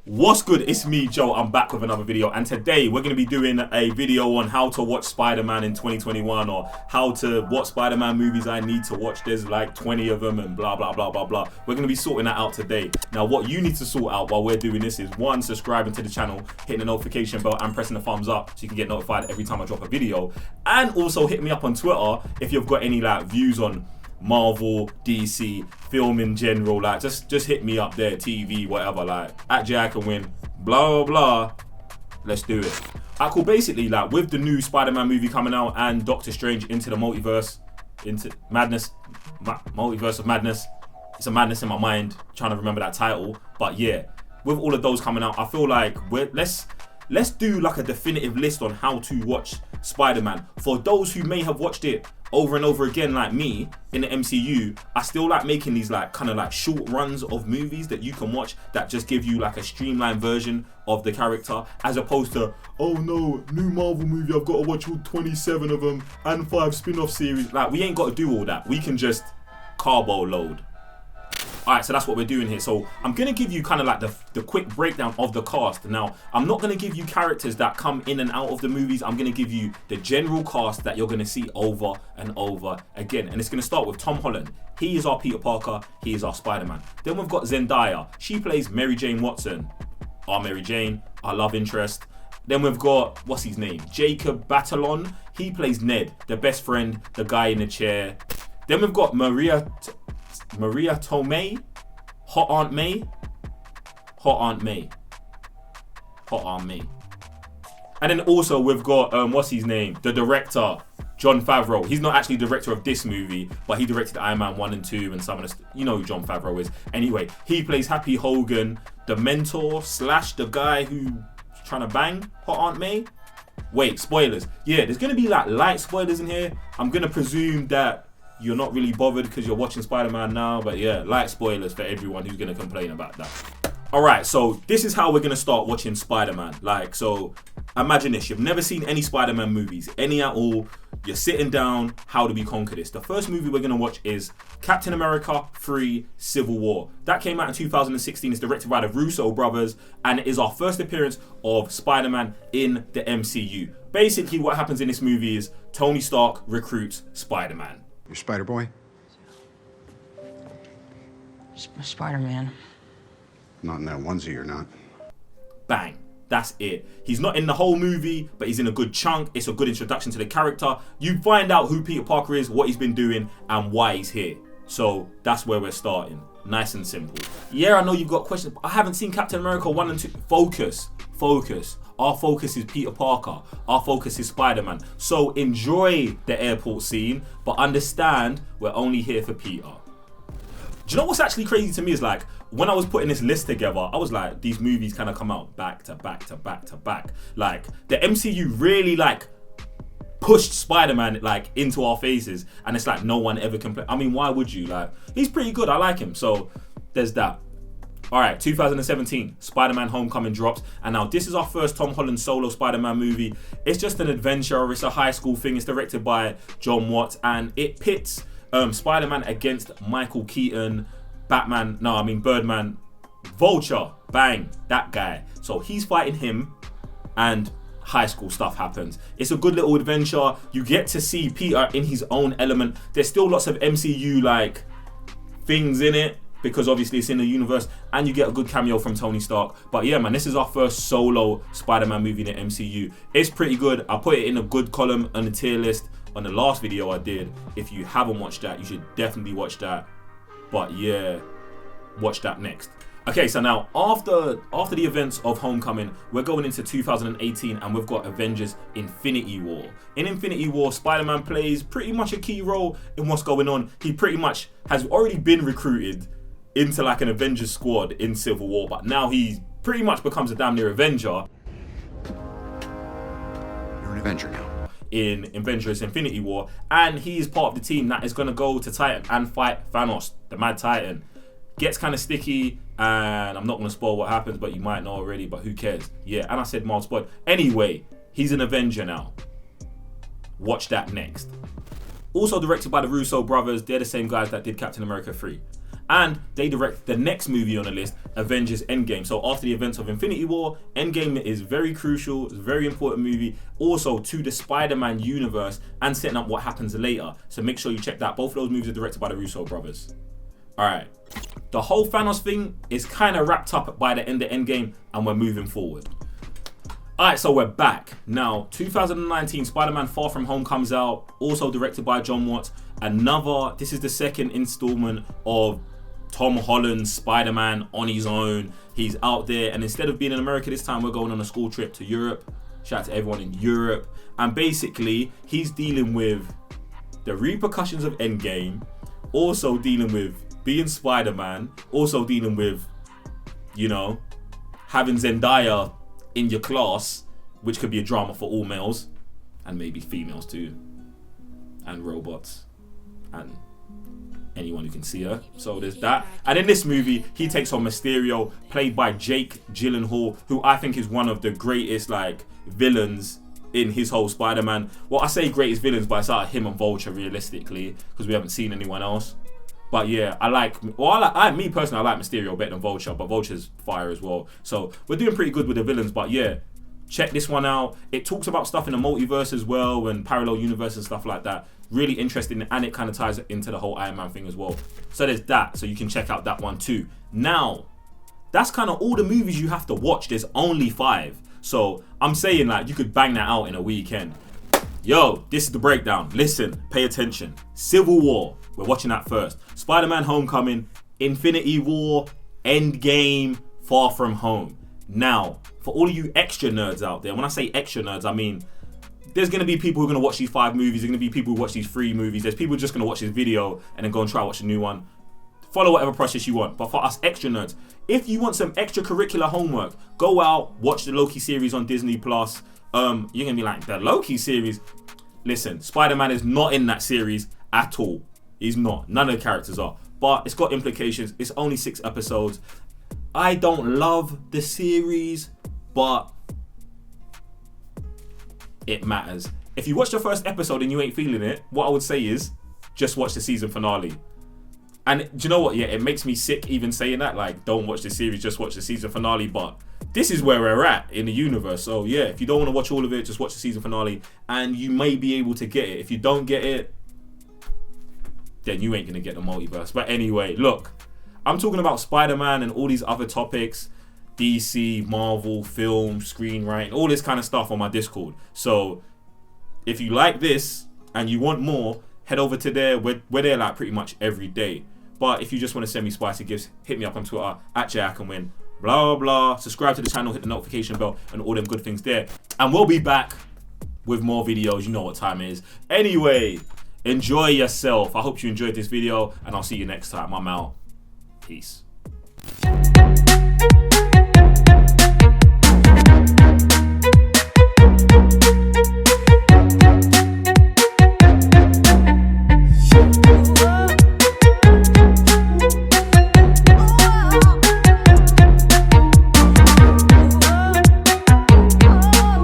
What's good? It's me, Joe. I'm back with another video, and today we're going to be doing a video on how to watch Spider-Man in 2021, or what Spider-Man movies I need to watch. There's like 20 of them and blah blah blah blah blah. We're going to be sorting that out today. Now what you need to sort out while we're doing this is, one, subscribing to the channel, hitting the notification bell and pressing the thumbs up so you can get notified every time I drop a video, and also hit me up on Twitter if you've got any like views on Marvel, DC, film in general. Like just hit me up there, TV, whatever, like at Jack and Win, blah blah blah. Let's do it. Alright, cool. Basically, like with the new Spider-Man movie coming out and Doctor Strange into the multiverse, into madness, multiverse of madness. It's a madness in my mind trying to remember that title, but yeah, with all of those coming out, I feel like let's do like a definitive list on how to watch Spider-Man. For those who may have watched it over and over again like me in the MCU, I still like making these like kind of like short runs of movies that you can watch that just give you like a streamlined version of the character, as opposed to, oh no, new Marvel movie, I've got to watch all 27 of them and 5 spin-off series. Like, we ain't got to do all that. We can just carbo load. Alright, so that's what we're doing here. So I'm going to give you kind of like the quick breakdown of the cast. Now, I'm not going to give you characters that come in and out of the movies. I'm going to give you the general cast that you're going to see over and over again. And it's going to start with Tom Holland. He is our Peter Parker. He is our Spider-Man. Then we've got Zendaya. She plays Mary Jane Watson. Our Mary Jane, our love interest. Then we've got, what's his name? Jacob Batalon. He plays Ned, the best friend, the guy in the chair. Then we've got Maria Tomei, Hot Aunt May. And then also we've got, what's his name? The director, Jon Favreau. He's not actually the director of this movie, but he directed Iron Man 1 and 2 and some of the, you know who Jon Favreau is. Anyway, he plays Happy Hogan, the mentor / the guy who's trying to bang Hot Aunt May. Wait, spoilers. Yeah, there's going to be like light spoilers in here. I'm going to presume that you're not really bothered because you're watching Spider-Man now, but yeah, light spoilers for everyone who's going to complain about that. Alright, so this is how we're going to start watching Spider-Man. Like, so imagine this, you've never seen any Spider-Man movies, any at all. You're sitting down, how do we conquer this? The first movie we're going to watch is Captain America 3 Civil War. That came out in 2016, it's directed by the Russo brothers, and it is our first appearance of Spider-Man in the MCU. Basically what happens in this movie is Tony Stark recruits Spider-Man. You're Spider-Boy? Spider-Man. Not in that onesie, you're not. Bang. That's it. He's not in the whole movie, but he's in a good chunk. It's a good introduction to the character. You find out who Peter Parker is, what he's been doing, and why he's here. So that's where we're starting. Nice and simple. Yeah, I know you've got questions, but I haven't seen Captain America 1 and 2. Focus. Our focus is Peter Parker. Our focus is Spider-Man. So enjoy the airport scene, but understand we're only here for Peter. Do you know what's actually crazy to me is, like, when I was putting this list together, I was like, these movies kind of come out back to back to back to back. Like, the MCU really like pushed Spider-Man like into our faces, and it's like no one ever complained. I mean, why would you? Like, he's pretty good. I like him. So there's that. Alright, 2017, Spider-Man Homecoming drops, and now this is our first Tom Holland solo Spider-Man movie. It's just an adventure, it's a high school thing, it's directed by Jon Watts, and it pits Spider-Man against Michael Keaton, Birdman, Vulture, bang, that guy. So he's fighting him, and high school stuff happens. It's a good little adventure. You get to see Peter in his own element. There's still lots of MCU like things in it, because obviously it's in the universe, and you get a good cameo from Tony Stark. But yeah, man, this is our first solo Spider-Man movie in the MCU. It's pretty good. I put it in a good column on the tier list on the last video I did. If you haven't watched that, you should definitely watch that. But yeah, watch that next. Okay, so now after the events of Homecoming, we're going into 2018, and we've got Avengers Infinity War. In Infinity War, Spider-Man plays pretty much a key role in what's going on. He pretty much has already been recruited into like an Avengers squad in Civil War, but now he pretty much becomes a damn near Avenger. You're an Avenger now. In Avengers Infinity War, and he's part of the team that is going to go to Titan and fight Thanos, the Mad Titan. Gets kind of sticky, and I'm not going to spoil what happens, but you might know already, but who cares? Yeah, and I said mild spoil. Anyway, he's an Avenger now. Watch that next. Also directed by the Russo brothers. They're the same guys that did Captain America 3. And they direct the next movie on the list, Avengers Endgame. So after the events of Infinity War, Endgame is very crucial. It's a very important movie. Also to the Spider-Man universe and setting up what happens later. So make sure you check that. Both of those movies are directed by the Russo brothers. Alright. The whole Thanos thing is kind of wrapped up by the end of Endgame and we're moving forward. Alright, so we're back. Now, 2019 Spider-Man Far From Home comes out, also directed by Jon Watts. This is the second installment of Tom Holland's Spider-Man on his own. He's out there, and instead of being in America this time, we're going on a school trip to Europe. Shout out to everyone in Europe. And basically, he's dealing with the repercussions of Endgame, also dealing with being Spider-Man, also dealing with, you know, having Zendaya in your class, which could be a drama for all males, and maybe females too, and robots, and anyone who can see her. So there's that. And in this movie, he takes on Mysterio, played by Jake Gyllenhaal, who I think is one of the greatest like villains in his whole Spider-Man. Well, I say greatest villains, but it's out of him and Vulture realistically, because we haven't seen anyone else. But yeah, me personally, I like Mysterio better than Vulture, but Vulture's fire as well. So we're doing pretty good with the villains, but yeah, check this one out. It talks about stuff in the multiverse as well and parallel universe and stuff like that. Really interesting, and it kind of ties into the whole Iron Man thing as well. So there's that, so you can check out that one too. Now, that's kind of all the movies you have to watch. There's only 5. So I'm saying like you could bang that out in a weekend. Yo, this is the breakdown. Listen, pay attention. Civil War, we're watching that first. Spider-Man Homecoming, Infinity War, Endgame, Far From Home. Now, for all of you extra nerds out there, when I say extra nerds, I mean there's going to be people who are going to watch these 5 movies. There's going to be people who watch these 3 movies. There's people just going to watch this video and then go and try watch a new one. Follow whatever process you want. But for us extra nerds, if you want some extracurricular homework, go out, watch the Loki series on Disney+. You're going to be like, the Loki series? Listen, Spider-Man is not in that series at all. He's not. None of the characters are. But it's got implications. It's only 6 episodes. I don't love the series, but it matters. If you watch the first episode and you ain't feeling it, what I would say is just watch the season finale. And do you know what? Yeah, it makes me sick even saying that. Like, don't watch the series, just watch the season finale. But this is where we're at in the universe. So yeah, if you don't want to watch all of it, just watch the season finale and you may be able to get it. If you don't get it, then you ain't going to get the multiverse. But anyway, look, I'm talking about Spider-Man and all these other topics. DC, Marvel, film, screenwriting, all this kind of stuff on my Discord. So if you like this and you want more, head over to there. We're there like pretty much every day. But if you just want to send me spicy gifts, hit me up on Twitter @JayICanWin. Blah, blah. Subscribe to the channel, hit the notification bell and all them good things there. And we'll be back with more videos. You know what time it is. Anyway, enjoy yourself. I hope you enjoyed this video and I'll see you next time. I'm out. Peace.